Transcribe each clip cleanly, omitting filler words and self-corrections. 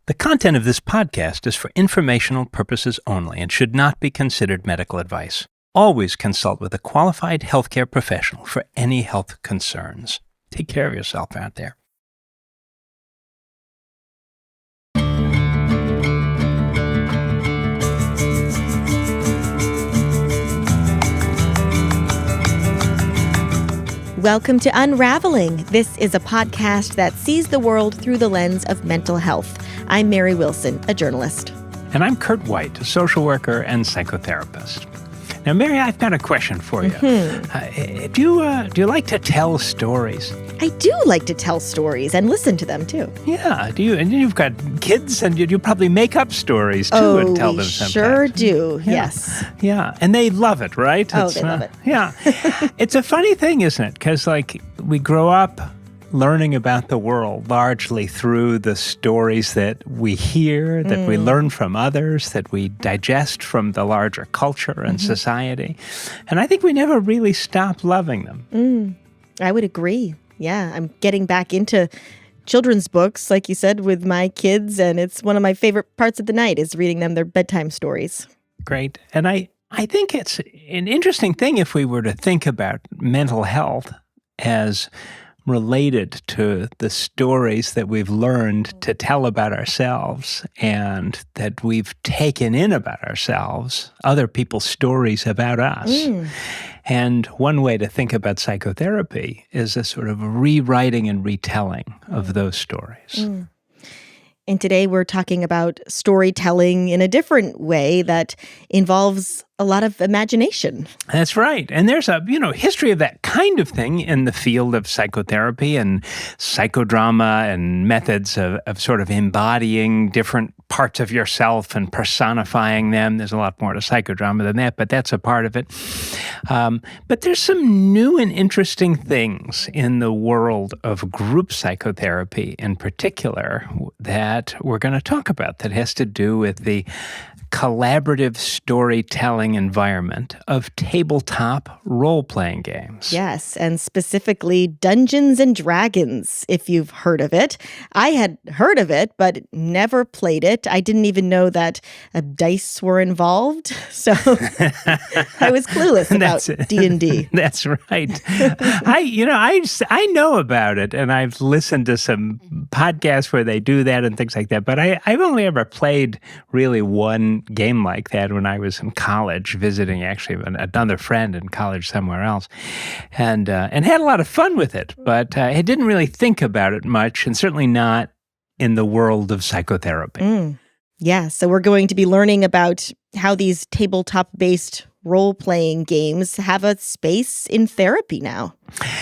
The content of this podcast is for informational purposes only and should not be considered medical advice. Always consult with a qualified healthcare professional for any health concerns. Take care of yourself out there. Welcome to Unravelling. This is a podcast that sees the world through the lens of mental health. I'm Mary Wilson, a journalist. And I'm Kurt White, a social worker and psychotherapist. Now, Mary, I've got a question for you. Do you like to tell stories? I do like to tell stories and listen to them, too. Yeah, do you? And you've got kids, and you probably make up stories, too, and tell them sometimes. Sure do, yes. Yeah, and they love it, right? They love it. Yeah. It's a funny thing, isn't it? Because, we grow up learning about the world largely through the stories that we hear, that we learn from others, that we digest from the larger culture and society. And I think we never really stop loving them. I would agree. Yeah, I'm getting back into children's books, like you said, with my kids, and it's one of my favorite parts of the night is reading them their bedtime stories. Great. And I think it's an interesting thing if we were to think about mental health as related to the stories that we've learned to tell about ourselves and that we've taken in about ourselves, other people's stories about us. And one way to think about psychotherapy is a sort of rewriting and retelling of those stories. And today we're talking about storytelling in a different way that involves a lot of imagination. That's right. And there's a, history of that kind of thing in the field of psychotherapy and psychodrama and methods of sort of embodying different parts of yourself and personifying them. There's a lot more to psychodrama than that, but that's a part of it. But there's some new and interesting things in the world of group psychotherapy in particular that we're going to talk about that has to do with the collaborative storytelling environment of tabletop role-playing games. Yes, and specifically Dungeons and Dragons, if you've heard of it. I had heard of it, but never played it. I didn't even know that dice were involved, so I was clueless about D&D. That's right. I know about it, and I've listened to some podcasts where they do that and things like that, but I've only ever played really one game like that when I was in college, visiting actually another friend in college somewhere else, and had a lot of fun with it. But I didn't really think about it much, and certainly not in the world of psychotherapy. Yeah, so we're going to be learning about how these tabletop-based role-playing games have a space in therapy now.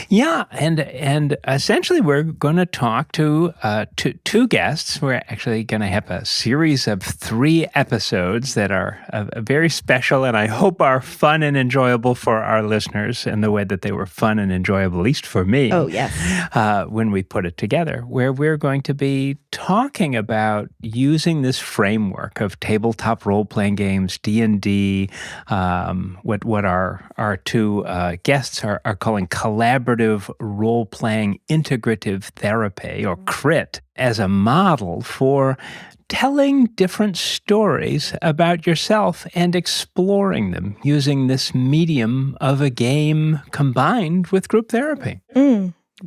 Yeah, and essentially we're going to talk to two guests. We're actually going to have a series of 3 episodes that are very special and I hope are fun and enjoyable for our listeners in the way that they were fun and enjoyable, at least for me. Oh, yes. When we put it together, where we're going to be talking about using this framework of tabletop role-playing games, D&D, what our 2 guests are calling collaborative role-playing integrative therapy, or CRIT, as a model for telling different stories about yourself and exploring them using this medium of a game combined with group therapy.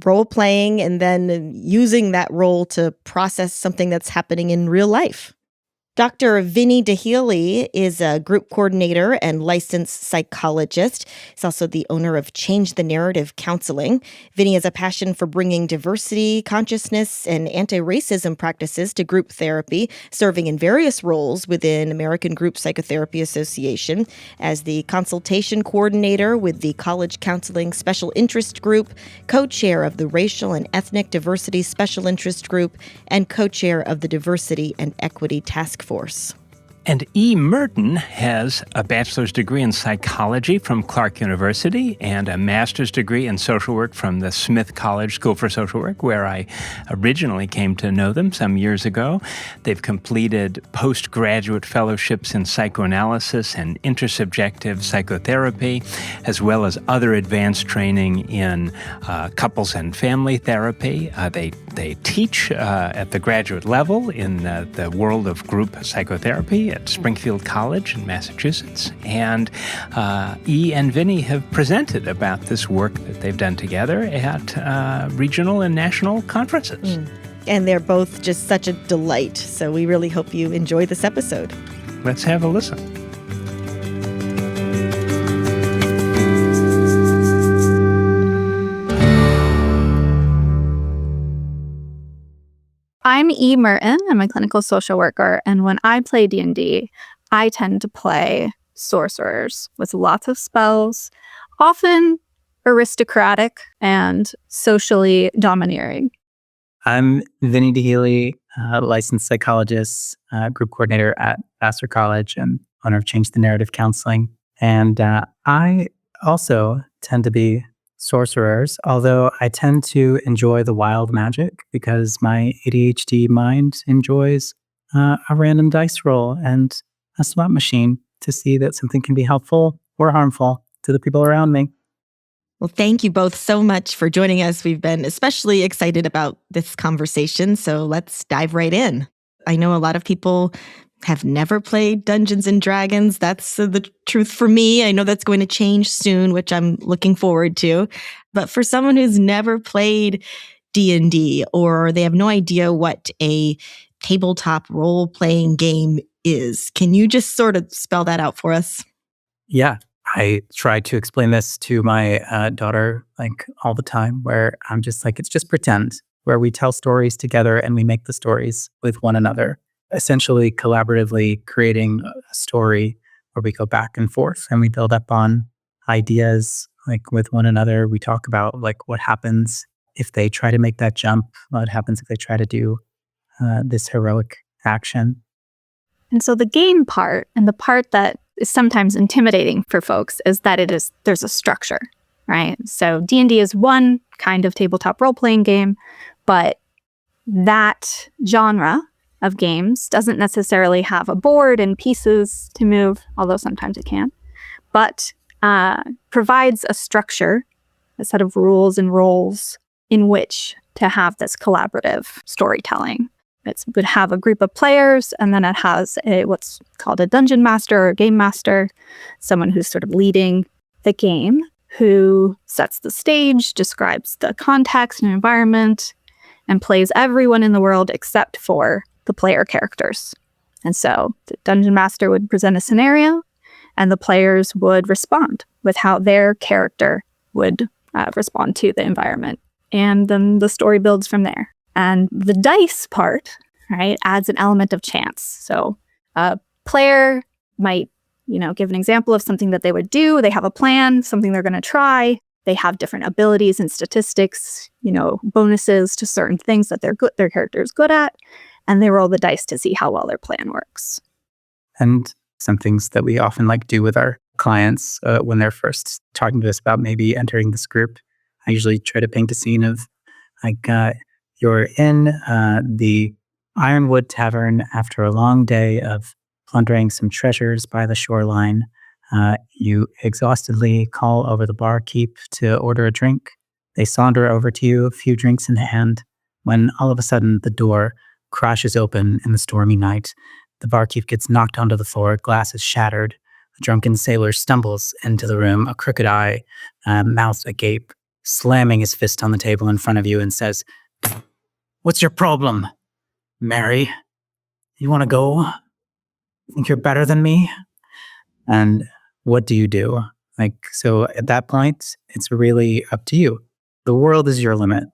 Role-playing and then using that role to process something that's happening in real life. Dr. Vinny is a group coordinator and licensed psychologist. He's also the owner of Change the Narrative Counseling. Vinny has a passion for bringing diversity, consciousness, and anti-racism practices to group therapy, serving in various roles within American Group Psychotherapy Association as the consultation coordinator with the College Counseling Special Interest Group, co-chair of the Racial and Ethnic Diversity Special Interest Group, and co-chair of the Diversity and Equity Taskforce. And E. Merton has a bachelor's degree in psychology from Clark University and a master's degree in social work from the Smith College School for Social Work, where I originally came to know them some years ago. They've completed postgraduate fellowships in psychoanalysis and intersubjective psychotherapy, as well as other advanced training in couples and family therapy. They teach at the graduate level in the world of group psychotherapy at Springfield College in Massachusetts. And E and Vinny have presented about this work that they've done together at regional and national conferences. And they're both just such a delight. So we really hope you enjoy this episode. Let's have a listen. I'm E. Merton. I'm a clinical social worker, and when I play D&D, I tend to play sorcerers with lots of spells, often aristocratic and socially domineering. I'm Vinny DeHealy, licensed psychologist, group coordinator at Vassar College, and owner of Change the Narrative Counseling. And I also tend to be sorcerers, although I tend to enjoy the wild magic because my ADHD mind enjoys a random dice roll and a slot machine to see that something can be helpful or harmful to the people around me. Well, thank you both so much for joining us. We've been especially excited about this conversation, so let's dive right in. I know a lot of people have never played Dungeons and Dragons. That's the truth for me. I know that's going to change soon, which I'm looking forward to. But for someone who's never played D&D or they have no idea what a tabletop role-playing game is, can you just sort of spell that out for us? Yeah. I try to explain this to my daughter like all the time, where I'm just like, it's just pretend, where we tell stories together and we make the stories with one another, essentially collaboratively creating a story where we go back and forth and we build up on ideas like with one another. We talk about like what happens if they try to make that jump, what happens if they try to do this heroic action. And so the game part, and the part that is sometimes intimidating for folks, is that there's a structure, right? So D&D is one kind of tabletop role-playing game, but that genre of games doesn't necessarily have a board and pieces to move, although sometimes it can, but provides a structure, a set of rules and roles in which to have this collaborative storytelling. It would have a group of players, and then it has what's called a dungeon master or game master, someone who's sort of leading the game, who sets the stage, describes the context and environment, and plays everyone in the world except for the player characters. And so the dungeon master would present a scenario, and the players would respond with how their character would respond to the environment. And then the story builds from there. And the dice part, right, adds an element of chance. So a player might, give an example of something that they would do. They have a plan, something they're going to try. They have different abilities and statistics, bonuses to certain things that their character is good at. And they roll the dice to see how well their plan works. And some things that we often do with our clients when they're first talking to us about maybe entering this group, I usually try to paint a scene of you're in the Ironwood Tavern after a long day of plundering some treasures by the shoreline. You exhaustedly call over the barkeep to order a drink. They saunter over to you, a few drinks in hand, when all of a sudden the door crashes open in the stormy night. The barkeep gets knocked onto the floor, glass is shattered. A drunken sailor stumbles into the room, a crooked eye, mouth agape, slamming his fist on the table in front of you and says, "What's your problem, Mary? You want to go? Think you're better than me?" And what do you do? So at that point, it's really up to you. The world is your limit,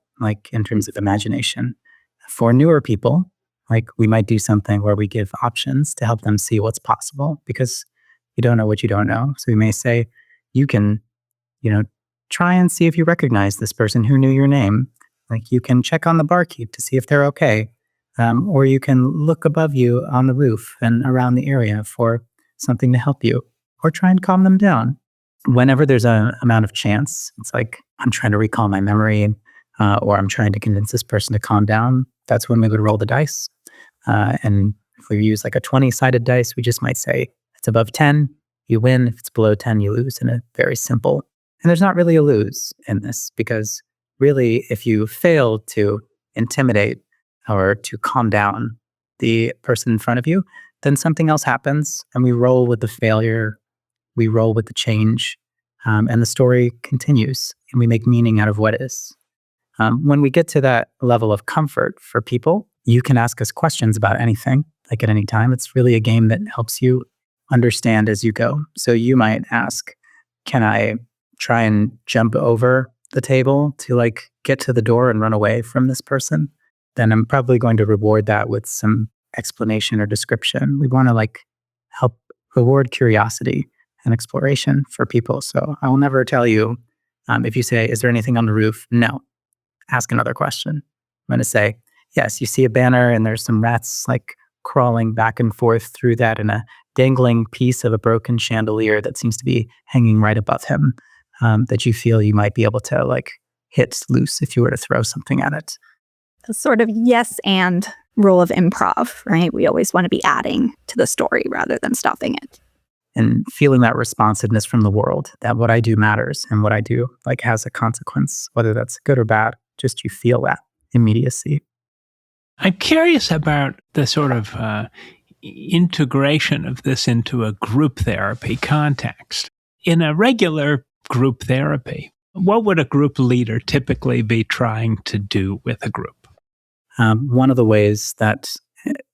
in terms of imagination. For newer people, we might do something where we give options to help them see what's possible, because you don't know what you don't know. So we may say, you can, try and see if you recognize this person who knew your name. You can check on the barkeep to see if they're okay. Or you can look above you on the roof and around the area for something to help you, or try and calm them down. Whenever there's an amount of chance, it's like I'm trying to recall my memory, or I'm trying to convince this person to calm down. That's when we would roll the dice. And if we use like a 20-sided dice, we just might say, if it's above 10, you win. If it's below 10, you lose, in a very simple. And there's not really a lose in this, because really, if you fail to intimidate or to calm down the person in front of you, then something else happens, and we roll with the failure, we roll with the change, and the story continues, and we make meaning out of what is. When we get to that level of comfort for people, you can ask us questions about anything, like at any time. It's really a game that helps you understand as you go. So you might ask, can I try and jump over the table to like get to the door and run away from this person? Then I'm probably going to reward that with some explanation or description. We want to like help reward curiosity and exploration for people. So I will never tell you, if you say, is there anything on the roof? No. Ask another question. I'm going to say, yes, you see a banner and there's some rats like crawling back and forth through that, and a dangling piece of a broken chandelier that seems to be hanging right above him, that you feel you might be able to like hit loose if you were to throw something at it. A sort of yes and rule of improv, right? We always want to be adding to the story rather than stopping it. And feeling that responsiveness from the world, that what I do matters and what I do like has a consequence, whether that's good or bad, just you feel that immediacy. I'm curious about the sort of integration of this into a group therapy context. In a regular group therapy, what would a group leader typically be trying to do with a group? One of the ways that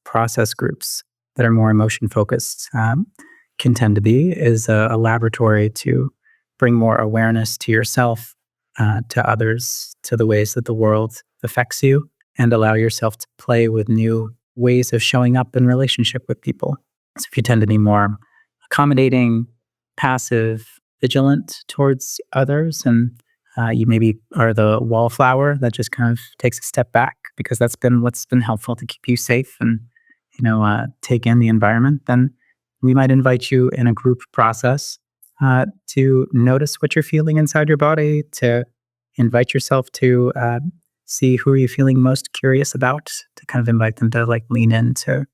process groups that are more emotion focused can tend to be is a laboratory to bring more awareness to yourself, to others, to the ways that the world affects you, and allow yourself to play with new ways of showing up in relationship with people. So if you tend to be more accommodating, passive, vigilant towards others, and you maybe are the wallflower that just kind of takes a step back because that's been what's been helpful to keep you safe and take in the environment, then we might invite you in a group process to notice what you're feeling inside your body, to invite yourself to see who are you feeling most curious about, to kind of invite them to like lean into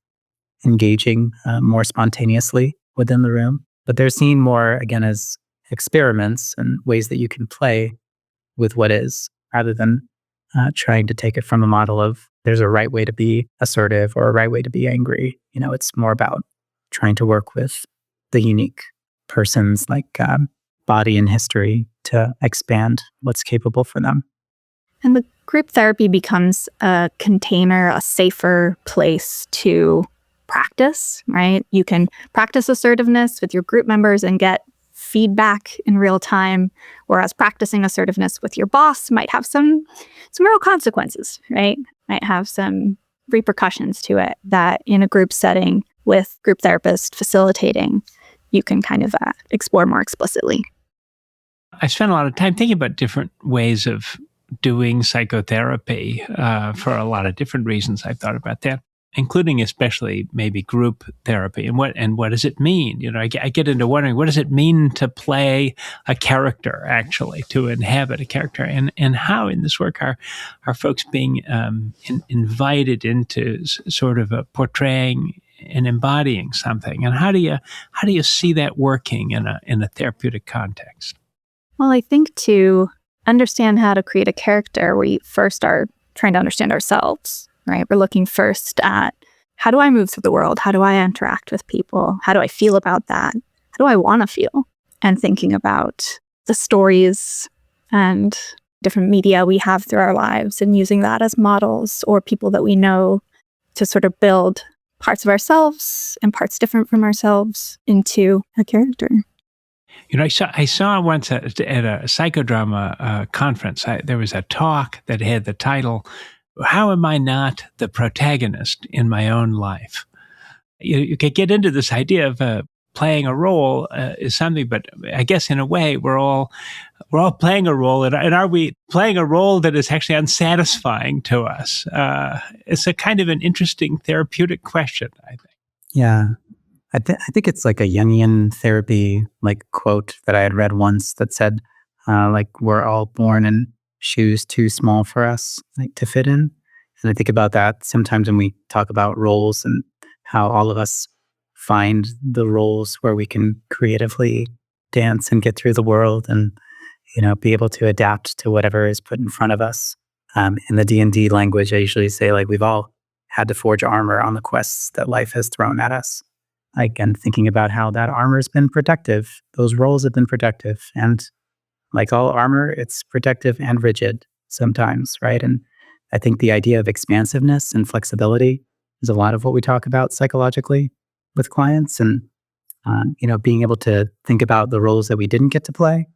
engaging more spontaneously within the room. But they're seen more, again, as experiments and ways that you can play with what is, rather than trying to take it from a model of there's a right way to be assertive or a right way to be angry. It's more about trying to work with the unique person's like body and history to expand what's capable for them. And the group therapy becomes a container, a safer place to practice, right? You can practice assertiveness with your group members and get feedback in real time, whereas practicing assertiveness with your boss might have some real consequences, right? Might have some repercussions to it that in a group setting with group therapists facilitating, you can kind of explore more explicitly. I spent a lot of time thinking about different ways of doing psychotherapy for a lot of different reasons. I've thought about that, including especially maybe group therapy. And what does it mean? I get into wondering, what does it mean to play a character, actually, to inhabit a character? And how in this work are folks being invited into sort of portraying and embodying something? And how do you see that working in a therapeutic context? Well, I think to understand how to create a character, we first are trying to understand ourselves, right? We're looking first at, how do I move through the world? How do I interact with people? How do I feel about that? How do I want to feel? And thinking about the stories and different media we have through our lives and using that as models or people that we know to sort of build parts of ourselves and parts different from ourselves into a character. I saw once at a psychodrama conference, there was a talk that had the title, "How am I not the protagonist in my own life?" You could get into this idea of playing a role is something, but I guess in a way we're all playing a role, and are we playing a role that is actually unsatisfying to us? It's a kind of an interesting therapeutic question, I think. Yeah. I think it's like a Jungian therapy like quote that I had read once that said, like, we're all born in shoes too small for us like to fit in. And I think about that sometimes when we talk about roles and how all of us find the roles where we can creatively dance and get through the world and, be able to adapt to whatever is put in front of us. In the D&D language, I usually say, like, we've all had to forge armor on the quests that life has thrown at us. Like, and thinking about how that armor's been protective. Those roles have been protective. And like all armor, it's protective and rigid sometimes, right? And I think the idea of expansiveness and flexibility is a lot of what we talk about psychologically with clients. And, being able to think about the roles that we didn't get to play,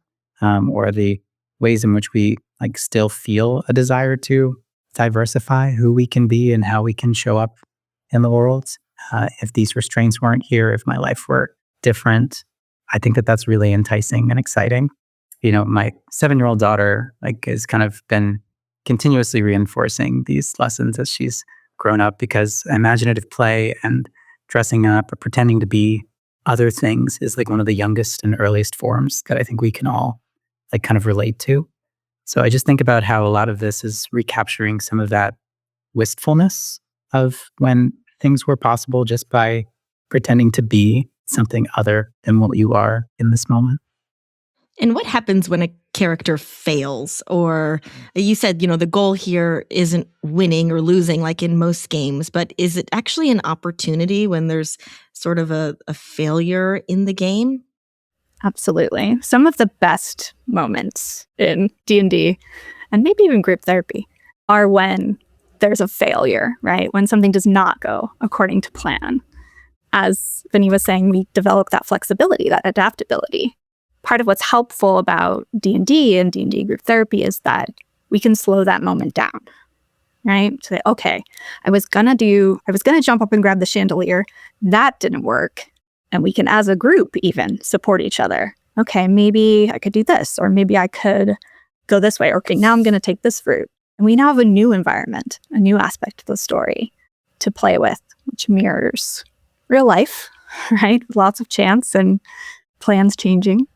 or the ways in which we like still feel a desire to diversify who we can be and how we can show up in the world. If these restraints weren't here, if my life were different, I think that that's really enticing and exciting. My 7-year-old daughter has kind of been continuously reinforcing these lessons as she's grown up, because imaginative play and dressing up or pretending to be other things is like one of the youngest and earliest forms that I think we can all like kind of relate to. So I just think about how a lot of this is recapturing some of that wistfulness of when things were possible just by pretending to be something other than what you are in this moment. And what happens when a character fails? Or you said, the goal here isn't winning or losing like in most games, but is it actually an opportunity when there's sort of a failure in the game? Absolutely. Some of the best moments in D&D, and maybe even group therapy, are when there's a failure, right? When something does not go according to plan. As Vinny was saying, we develop that flexibility, that adaptability. Part of what's helpful about D&D and D&D group therapy is that we can slow that moment down, right? Say, okay, I was gonna jump up and grab the chandelier. That didn't work. And we can, as a group, even support each other. Okay, maybe I could do this, or maybe I could go this way. Okay, now I'm gonna take this route. And we now have a new environment, a new aspect of the story to play with, which mirrors real life, right? With lots of chance and plans changing.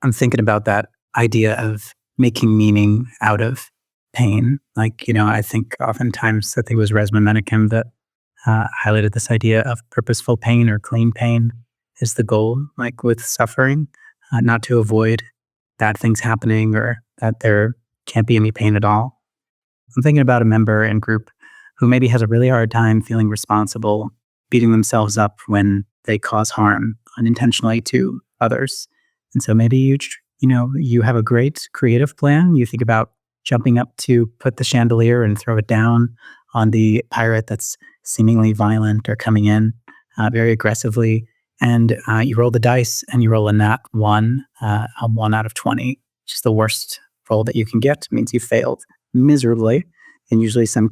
I'm thinking about that idea of making meaning out of pain. I think oftentimes, I think it was Resmaa Menakem that highlighted this idea of purposeful pain or clean pain is the goal, like with suffering, not to avoid bad things happening or that there can't be any pain at all. I'm thinking about a member in group who maybe has a really hard time feeling responsible, beating themselves up when they cause harm unintentionally to others. And so maybe you have a great creative plan. You think about jumping up to put the chandelier and throw it down on the pirate that's seemingly violent or coming in very aggressively. And you roll the dice and you roll a nat 1, a 1 out of 20, which is the worst roll that you can get. It means you failed miserably in usually some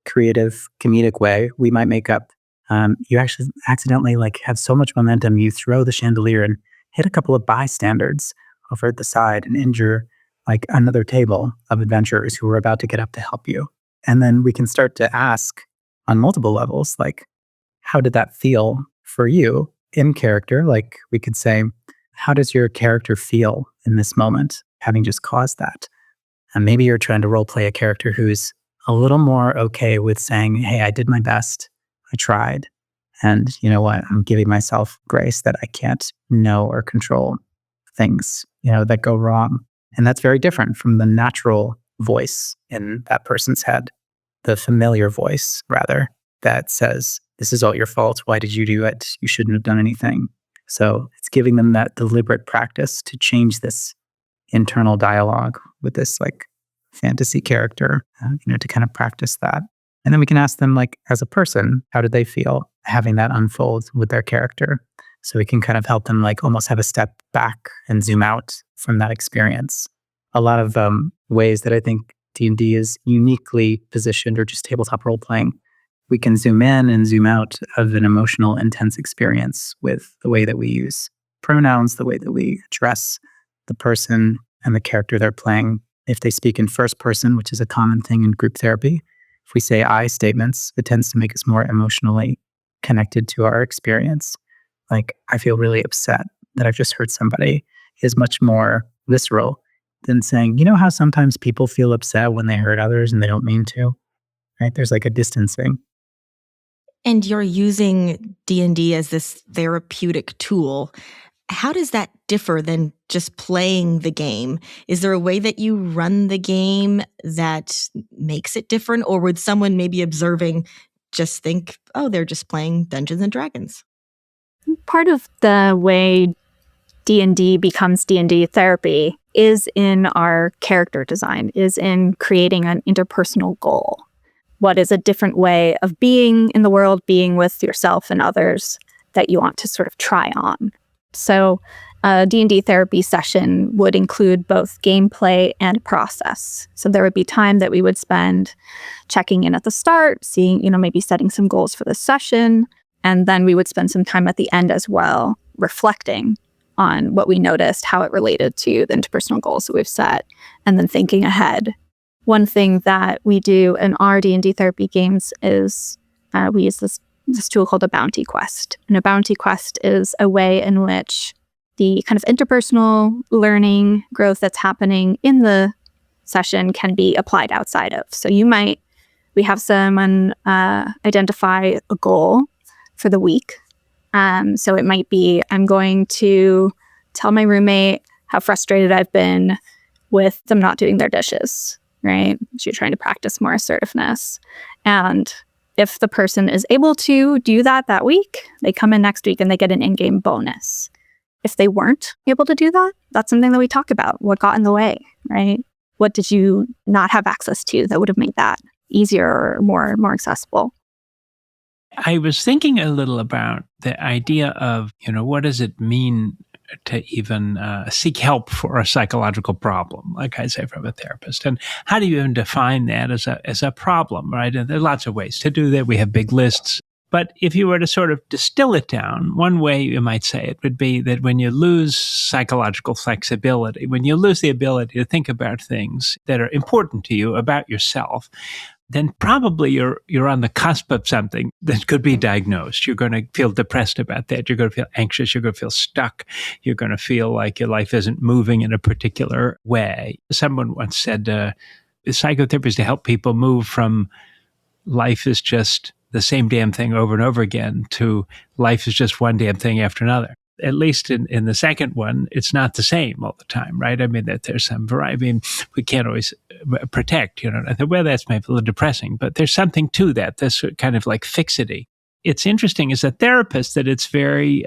creative, comedic way. We might make up. You actually accidentally have so much momentum, you throw the chandelier and hit a couple of bystanders over at the side and injure another table of adventurers who were about to get up to help you. And then we can start to ask on multiple levels, how did that feel for you in character? We could say, how does your character feel in this moment, having just caused that? And maybe you're trying to role play a character who's a little more okay with saying, hey, I did my best. I tried. And you know what? I'm giving myself grace that I can't know or control things, that go wrong. And that's very different from the natural voice in that person's head, the familiar voice, rather, that says, this is all your fault. Why did you do it? You shouldn't have done anything. So it's giving them that deliberate practice to change this internal dialogue with this fantasy character, to kind of practice that. And then we can ask them, as a person, how did they feel having that unfold with their character? So we can kind of help them almost have a step back and zoom out from that experience. A lot of ways that I think D&D is uniquely positioned, or just tabletop role playing, we can zoom in and zoom out of an emotional, intense experience with the way that we use pronouns, the way that we address the person and the character they're playing. If they speak in first person, which is a common thing in group therapy, if we say I statements, it tends to make us more emotionally connected to our experience. Like, I feel really upset that I've just hurt somebody is much more visceral than saying, you know how sometimes people feel upset when they hurt others and they don't mean to, right? There's like a distancing. And you're using D&D as this therapeutic tool. How does that differ than just playing the game? Is there a way that you run the game that makes it different? Or would someone maybe observing just think, oh, they're just playing Dungeons and Dragons? Part of the way D&D becomes D&D therapy is in our character design, is in creating an interpersonal goal. What is a different way of being in the world, being with yourself and others that you want to sort of try on? So a D&D therapy session would include both gameplay and process. So there would be time that we would spend checking in at the start, seeing, maybe setting some goals for the session. And then we would spend some time at the end as well, reflecting on what we noticed, how it related to the interpersonal goals that we've set, and then thinking ahead. One thing that we do in our D&D therapy games is we use this tool called a bounty quest. And a bounty quest is a way in which the kind of interpersonal learning growth that's happening in the session can be applied outside of. So we have someone identify a goal for the week. So it might be, I'm going to tell my roommate how frustrated I've been with them not doing their dishes, right? So you're trying to practice more assertiveness. And if the person is able to do that week, they come in next week and they get an in-game bonus. If they weren't able to do that, that's something that we talk about. What got in the way, right? What did you not have access to that would have made that easier or more accessible? I was thinking a little about the idea of, what does it mean to even seek help for a psychological problem, like I say, from a therapist, and how do you even define that as a problem, right? And there are lots of ways to do that. We have big lists, but if you were to sort of distill it down, one way you might say it would be that when you lose psychological flexibility, when you lose the ability to think about things that are important to you about yourself, then probably you're on the cusp of something that could be diagnosed. You're going to feel depressed about that. You're going to feel anxious. You're going to feel stuck. You're going to feel like your life isn't moving in a particular way. Someone once said, psychotherapy is to help people move from life is just the same damn thing over and over again to life is just one damn thing after another. At least in the second one, it's not the same all the time, right? I mean, that there's some variety. I mean, we can't always protect, well, that's maybe a little depressing, but there's something to that, this kind of like fixity. It's interesting as a therapist that it's very,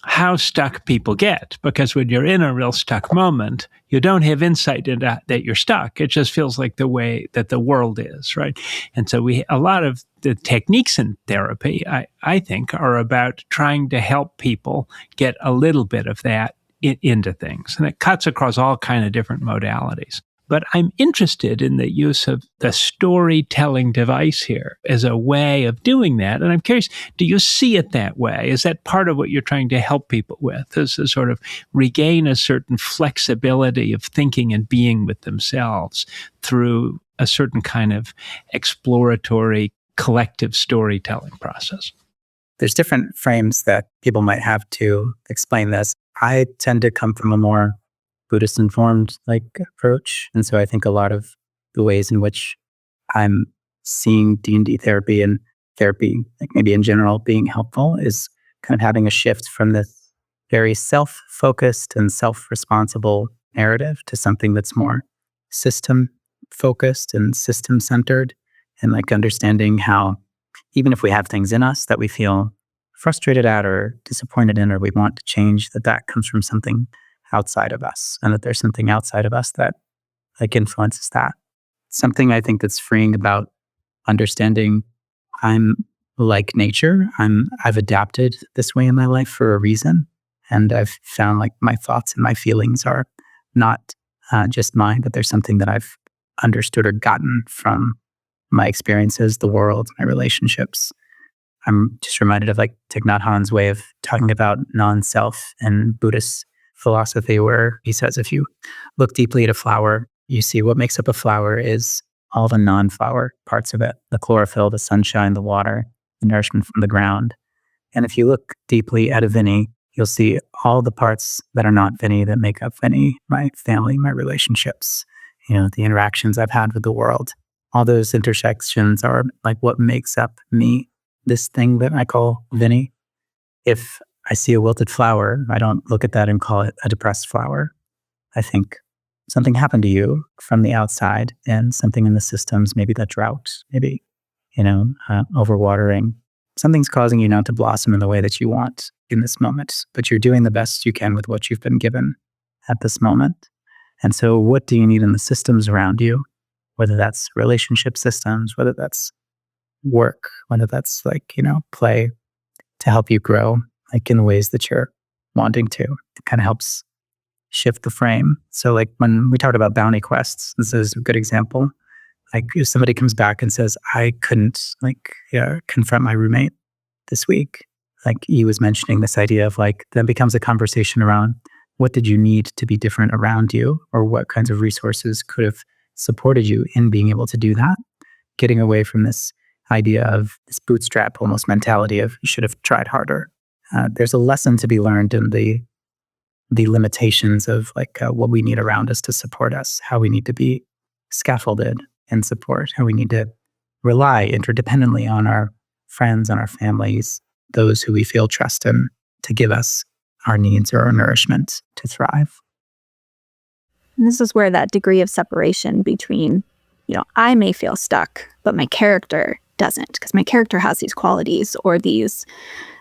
how stuck people get, because when you're in a real stuck moment, you don't have insight into that you're stuck. It just feels like the way that the world is, right? And so a lot of the techniques in therapy, I think, are about trying to help people get a little bit of that into things. And it cuts across all kind of different modalities. But I'm interested in the use of the storytelling device here as a way of doing that. And I'm curious, do you see it that way? Is that part of what you're trying to help people with, is to sort of regain a certain flexibility of thinking and being with themselves through a certain kind of exploratory collective storytelling process? There's different frames that people might have to explain this. I tend to come from a more Buddhist informed approach. And so I think a lot of the ways in which I'm seeing D&D therapy and therapy, maybe in general, being helpful is kind of having a shift from this very self-focused and self-responsible narrative to something that's more system-focused and system-centered, and understanding how even if we have things in us that we feel frustrated at or disappointed in or we want to change, that comes from something outside of us, and that there's something outside of us that influences that. Something I think that's freeing about understanding I'm like nature. I've adapted this way in my life for a reason, and I've found my thoughts and my feelings are not just mine, but there's something that I've understood or gotten from my experiences, the world, my relationships. I'm just reminded of like Thich Nhat Hanh's way of talking about non-self in Buddhist philosophy, where he says if you look deeply at a flower, you see what makes up a flower is all the non-flower parts of it, the chlorophyll, the sunshine, the water, the nourishment from the ground. And if you look deeply at a Vinny, you'll see all the parts that are not Vinny that make up Vinny, my family, my relationships, the interactions I've had with the world. All those intersections are like what makes up me, this thing that I call Vinny. If I see a wilted flower, I don't look at that and call it a depressed flower. I think something happened to you from the outside and something in the systems, maybe that drought, maybe, overwatering. Something's causing you not to blossom in the way that you want in this moment, but you're doing the best you can with what you've been given at this moment. And so what do you need in the systems around you? Whether that's relationship systems, whether that's work, whether that's play to help you grow, like in the ways that you're wanting to. It kind of helps shift the frame. So like when we talked about bounty quests, this is a good example. Like if somebody comes back and says, I couldn't confront my roommate this week, like he was mentioning this idea of like, then becomes a conversation around what did you need to be different around you, or what kinds of resources could have supported you in being able to do that, getting away from this idea of this bootstrap almost mentality of you should have tried harder. There's a lesson to be learned in the limitations of what we need around us to support us, how we need to be scaffolded and support, how we need to rely interdependently on our friends, on our families, those who we feel trust in to give us our needs or our nourishment to thrive. And this is where that degree of separation between, I may feel stuck, but my character doesn't, because my character has these qualities or these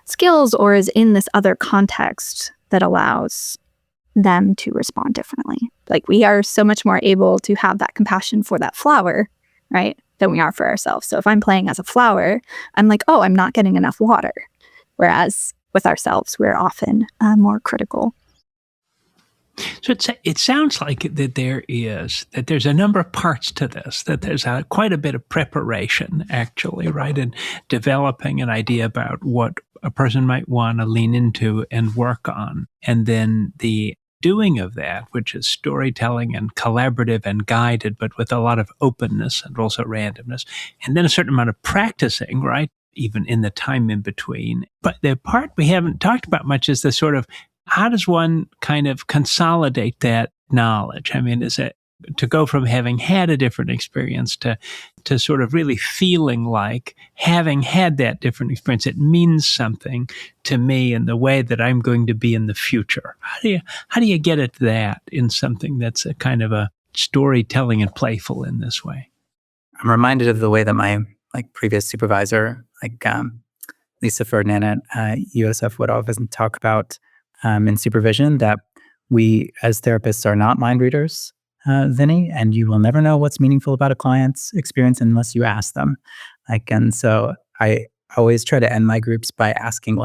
skills or is in this other context that allows them to respond differently. Like we are so much more able to have that compassion for that flower, right, than we are for ourselves. So if I'm playing as a flower, I'm like, oh, I'm not getting enough water. Whereas with ourselves, we're often more critical. So it sounds like that there's a number of parts to this, that there's quite a bit of preparation, actually, right, in developing an idea about what a person might want to lean into and work on. And then the doing of that, which is storytelling and collaborative and guided, but with a lot of openness and also randomness. And then a certain amount of practicing, right, even in the time in between. But the part we haven't talked about much is the sort of, how does one kind of consolidate that knowledge? I mean, is it to go from having had a different experience to sort of really feeling like having had that different experience, it means something to me in the way that I'm going to be in the future? How do you get at that in something that's a kind of a storytelling and playful in this way? I'm reminded of the way that my previous supervisor, Lisa Ferdinand at USF would often talk about in supervision, that we as therapists are not mind readers, Vinny, and you will never know what's meaningful about a client's experience unless you ask them. And so I always try to end my groups by asking,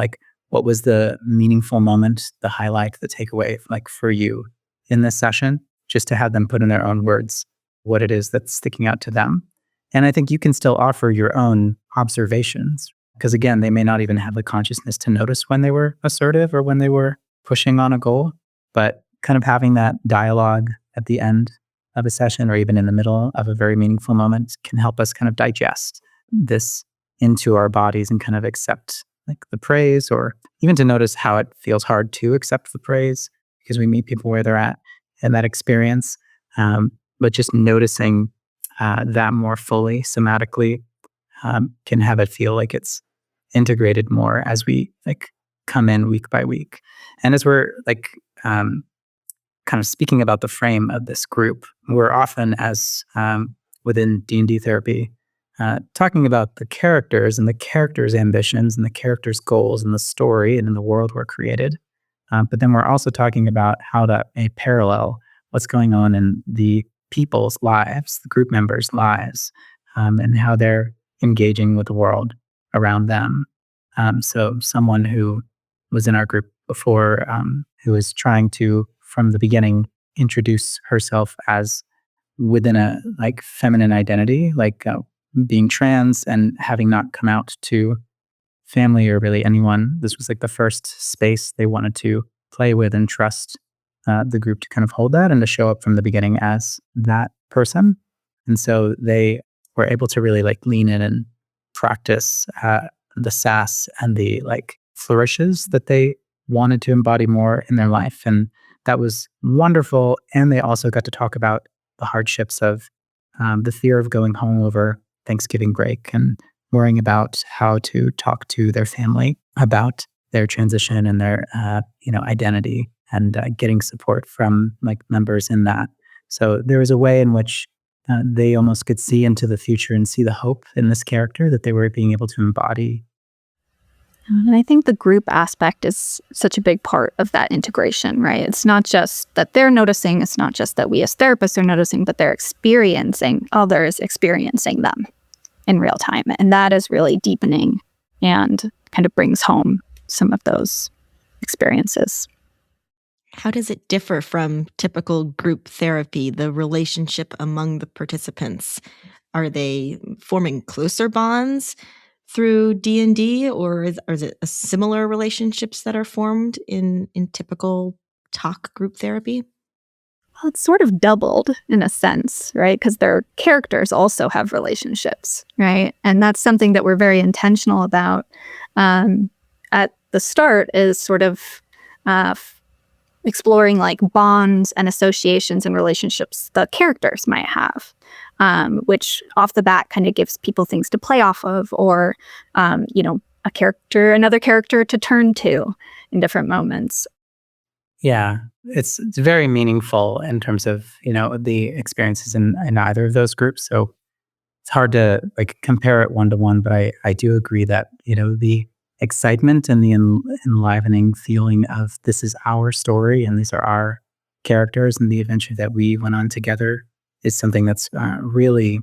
what was the meaningful moment, the highlight, the takeaway, for you in this session, just to have them put in their own words what it is that's sticking out to them. And I think you can still offer your own observations, because again, they may not even have the consciousness to notice when they were assertive or when they were pushing on a goal, but kind of having that dialogue at the end of a session or even in the middle of a very meaningful moment can help us kind of digest this into our bodies and kind of accept the praise, or even to notice how it feels hard to accept the praise because we meet people where they're at in that experience. But just noticing that more fully, somatically, can have it feel like it's integrated more as we come in week by week. And as we're kind of speaking about the frame of this group, we're often, as within D&D therapy, talking about the characters and the characters' ambitions and the characters' goals and the story and in the world we're created. But then we're also talking about how that may parallel what's going on in the people's lives, the group members' lives, and how they're engaging with the world around them. So someone who was in our group before, who was trying to, from the beginning, introduce herself as within a feminine identity, being trans and having not come out to family or really anyone, this was like the first space they wanted to play with and trust the group to kind of hold that and to show up from the beginning as that person. And so they were able to really like lean in and practice the sass and the like flourishes that they wanted to embody more in their life. And that was wonderful. And they also got to talk about the hardships of the fear of going home over Thanksgiving break and worrying about how to talk to their family about their transition and their identity and getting support from like members in that. So there was a way in which they almost could see into the future and see the hope in this character that they were being able to embody. And I think the group aspect is such a big part of that integration, right? It's not just that they're noticing, it's not just that we as therapists are noticing, but they're experiencing others experiencing them in real time. And that is really deepening and kind of brings home some of those experiences. How does it differ from typical group therapy, the relationship among the participants? Are they forming closer bonds through D&D, or is it similar relationships that are formed in typical talk group therapy? Well, it's sort of doubled in a sense, right? Because their characters also have relationships, right? And that's something that we're very intentional about at the start, is sort of exploring like bonds and associations and relationships the characters might have, which off the bat kind of gives people things to play off of, or another character to turn to in different moments. Yeah, it's very meaningful in terms of the experiences in either of those groups. So it's hard to like compare it one to one, but I do agree that the excitement and the enlivening feeling of this is our story and these are our characters and the adventure that we went on together is something that's really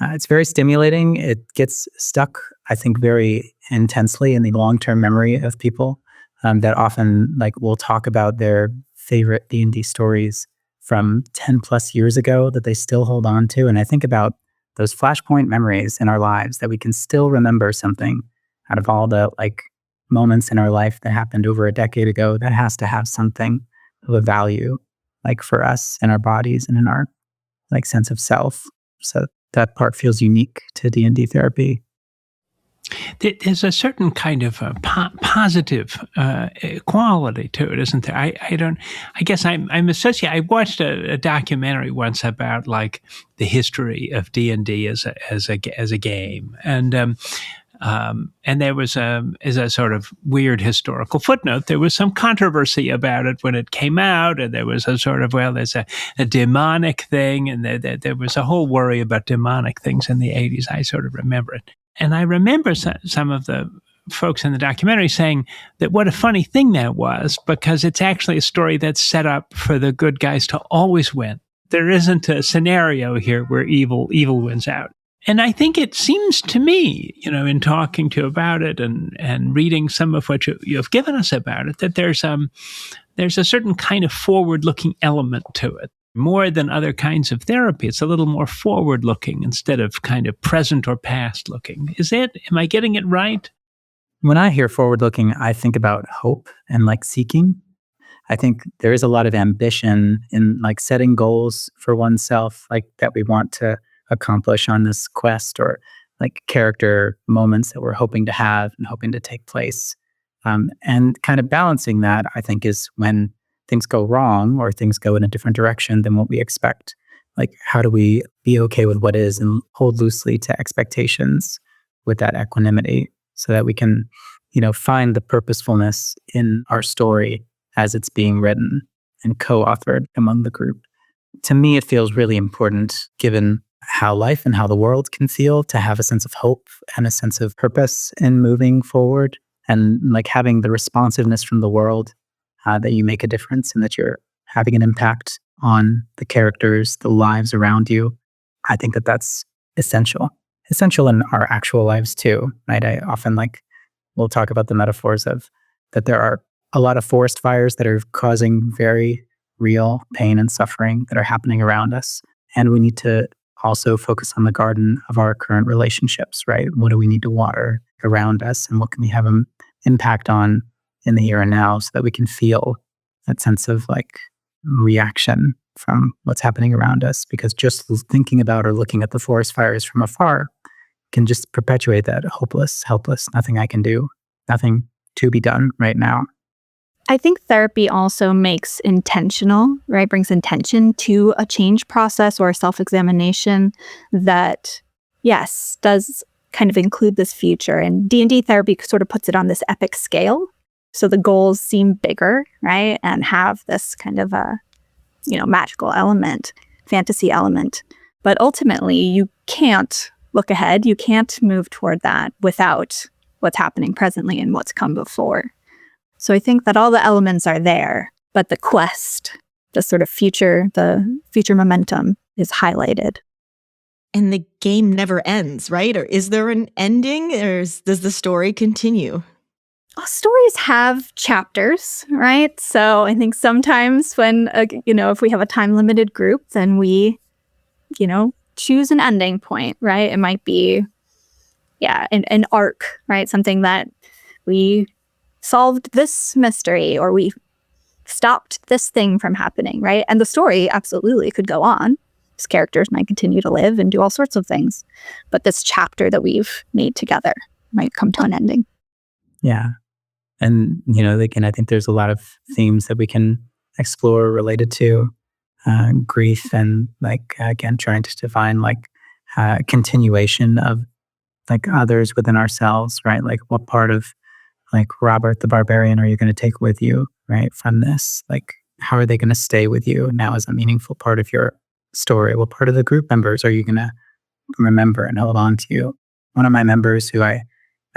it's very stimulating. It gets stuck, I think, very intensely in the long-term memory of people that often like will talk about their favorite D&D stories from 10 plus years ago that they still hold on to. And I think about those flashpoint memories in our lives that we can still remember something out of all the like moments in our life that happened over a decade ago. That has to have something of a value like for us in our bodies and in our like sense of self. So that part feels unique to D&D therapy. There's a certain kind of positive quality to it, isn't there? I guess I'm associated. I watched a documentary once about like the history of D&D as a game, and there was as a sort of weird historical footnote, there was some controversy about it when it came out, and there was a sort of, there's a demonic thing, and there was a whole worry about demonic things in the 80s. I sort of remember it. And I remember some of the folks in the documentary saying that what a funny thing that was, because it's actually a story that's set up for the good guys to always win. There isn't a scenario here where evil wins out. And I think it seems to me, in talking to you about it and reading some of what you have given us about it, that there's a certain kind of forward-looking element to it. More than other kinds of therapy, it's a little more forward-looking instead of kind of present or past-looking. Am I getting it right? When I hear forward-looking, I think about hope and like seeking. I think there is a lot of ambition in like setting goals for oneself, like that we want to accomplish on this quest, or like character moments that we're hoping to have and hoping to take place. And kind of balancing that, I think, is when things go wrong or things go in a different direction than what we expect. Like, how do we be okay with what is and hold loosely to expectations with that equanimity so that we can, find the purposefulness in our story as it's being written and co-authored among the group. To me, it feels really important, given how life and how the world can feel, to have a sense of hope and a sense of purpose in moving forward, and like having the responsiveness from the world that you make a difference and that you're having an impact on the characters, the lives around you. I think that that's essential in our actual lives too, right? I often we'll talk about the metaphors of that there are a lot of forest fires that are causing very real pain and suffering that are happening around us. And we need to also focus on the garden of our current relationships, right? What do we need to water around us, and what can we have an impact on in the here and now, so that we can feel that sense of like reaction from what's happening around us? Because just thinking about or looking at the forest fires from afar can just perpetuate that hopeless, helpless, nothing I can do, nothing to be done right now. I think therapy also makes intentional, right? Brings intention to a change process or a self-examination that, yes, does kind of include this future. And D&D therapy sort of puts it on this epic scale. So the goals seem bigger, right? And have this kind of a, magical element, fantasy element. But ultimately, you can't look ahead. You can't move toward that without what's happening presently and what's come before. So I think that all the elements are there, but the quest, the future momentum is highlighted. And the game never ends, right? Or is there an ending, or does the story continue? Stories have chapters, right? So I think sometimes when, if we have a time-limited group, then we, choose an ending point, right? It might be, an arc, right? Something that we solved this mystery, or we stopped this thing from happening, right? And the story absolutely could go on. These characters might continue to live and do all sorts of things. But this chapter that we've made together might come to an ending. Yeah. And, again, I think there's a lot of themes that we can explore related to grief and, again, trying to define, continuation of, others within ourselves, right? Like, what part of, Robert the Barbarian are you going to take with you, right, from this? How are they going to stay with you now as a meaningful part of your story? What part of the group members are you going to remember and hold on to? One of my members who I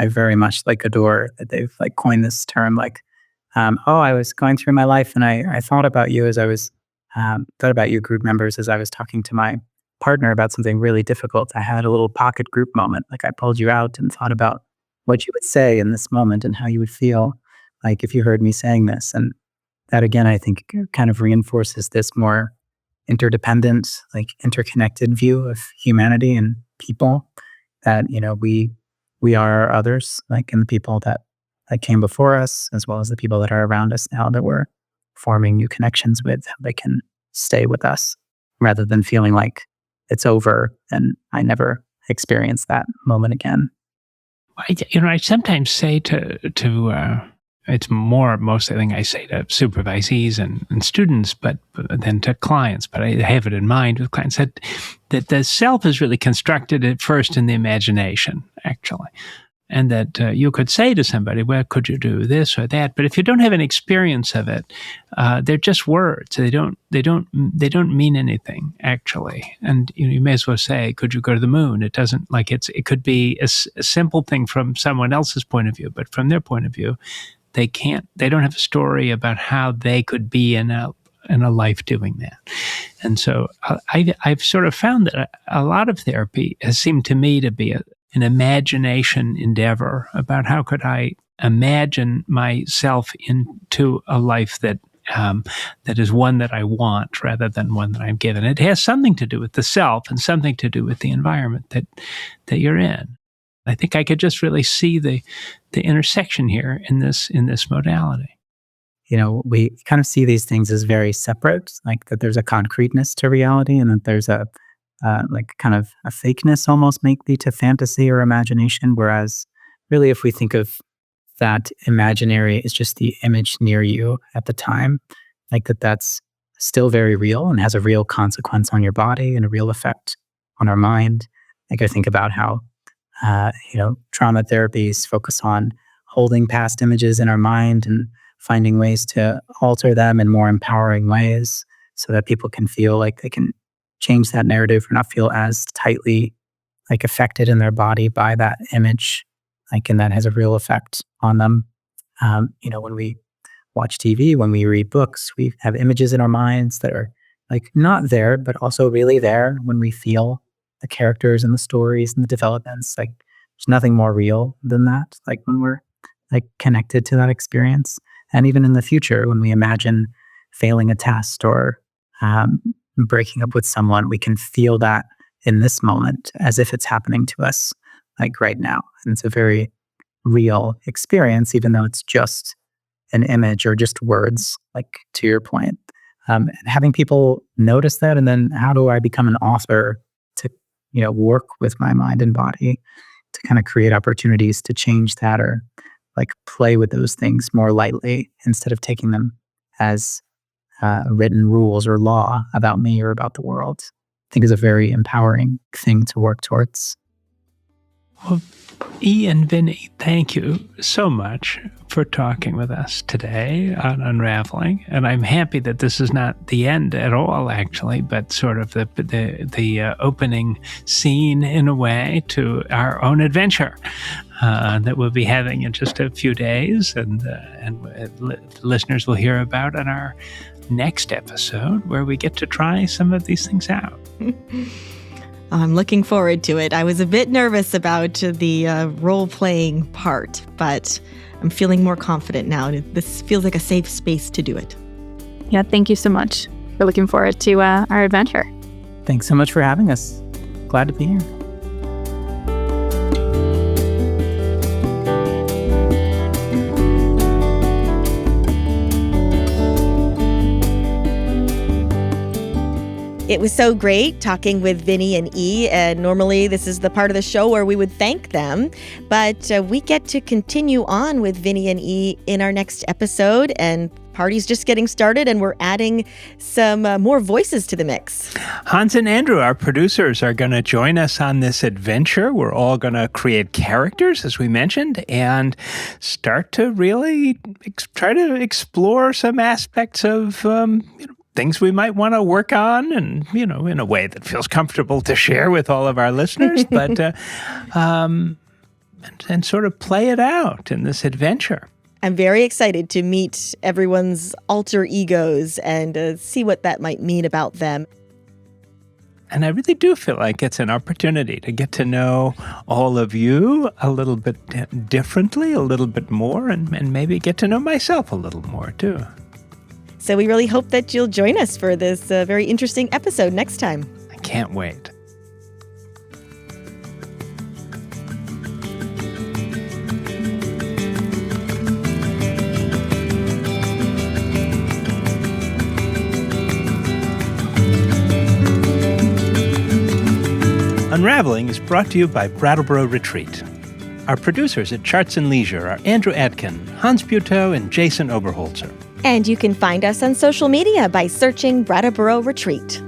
very much adore, that they've coined this term, I was going through my life and I thought about you as I was, thought about you group members as I was talking to my partner about something really difficult. I had a little pocket group moment. I pulled you out and thought about what you would say in this moment and how you would feel if you heard me saying this. And that, again, I think kind of reinforces this more interdependent, interconnected view of humanity and people, that, we are our others, and the people that came before us, as well as the people that are around us now that we're forming new connections with, how they can stay with us rather than feeling like it's over and I never experience that moment again. I sometimes say to it's mostly a thing I say to supervisees and students, but then to clients. But I have it in mind with clients that the self is really constructed at first in the imagination, actually. And that you could say to somebody, well, could you do this or that? But if you don't have an experience of it, they're just words. They don't mean anything, actually. And you may as well say, could you go to the moon? It doesn't it could be a simple thing from someone else's point of view, but from their point of view, they don't have a story about how they could be in a life doing that. And so I've sort of found that a lot of therapy has seemed to me to be an imagination endeavor about how could I imagine myself into a life that is one that I want rather than one that I'm given. It has something to do with the self and something to do with the environment that you're in. I think I could just really see the intersection here in this modality. We kind of see these things as very separate, that there's a concreteness to reality and that there's a kind of a fakeness almost maybe to fantasy or imagination. Whereas really, if we think of that imaginary as just the image near you at the time, that's still very real and has a real consequence on your body and a real effect on our mind. I think about how, trauma therapies focus on holding past images in our mind and finding ways to alter them in more empowering ways so that people can feel like they can change that narrative or not feel as tightly affected in their body by that image, and that has a real effect on them. When we watch TV, when we read books, we have images in our minds that are not there, but also really there when we feel the characters and the stories and the developments. There's nothing more real than that. When we're connected to that experience, and even in the future, when we imagine failing a test or breaking up with someone, we can feel that in this moment as if it's happening to us like right now. And it's a very real experience, even though it's just an image or just words, like to your point. And having people notice that, and then how do I become an author to, work with my mind and body to kind of create opportunities to change that, or like play with those things more lightly instead of taking them as written rules or law about me or about the world. I think is a very empowering thing to work towards. Well, E and Vinny, thank you so much for talking with us today on Unravelling. And I'm happy that this is not the end at all, actually, but sort of the opening scene in a way to our own adventure that we'll be having in just a few days, and listeners will hear about in our next episode, where we get to try some of these things out. I'm looking forward to it. I was a bit nervous about the role-playing part, but I'm feeling more confident now. This feels like a safe space to do it. Yeah, thank you so much. We're looking forward to our adventure. Thanks so much for having us. Glad to be here. It was so great talking with Vinny and E, and normally this is the part of the show where we would thank them, but we get to continue on with Vinny and E in our next episode, and party's just getting started, and we're adding some more voices to the mix. Hans and Andrew, our producers, are going to join us on this adventure. We're all going to create characters, as we mentioned, and start to really try to explore some aspects of things we might want to work on, and, in a way that feels comfortable to share with all of our listeners, but and sort of play it out in this adventure. I'm very excited to meet everyone's alter egos and see what that might mean about them. And I really do feel like it's an opportunity to get to know all of you a little bit differently, a little bit more, and maybe get to know myself a little more, too. So we really hope that you'll join us for this very interesting episode next time. I can't wait. Unravelling is brought to you by Brattleboro Retreat. Our producers at Charts and Leisure are Andrew Atkin, Hans Butow, and Jason Oberholzer. And you can find us on social media by searching Brattleboro Retreat.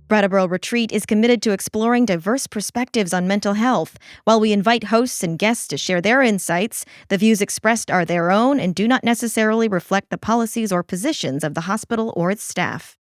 Brattleboro Retreat is committed to exploring diverse perspectives on mental health. While we invite hosts and guests to share their insights, the views expressed are their own and do not necessarily reflect the policies or positions of the hospital or its staff.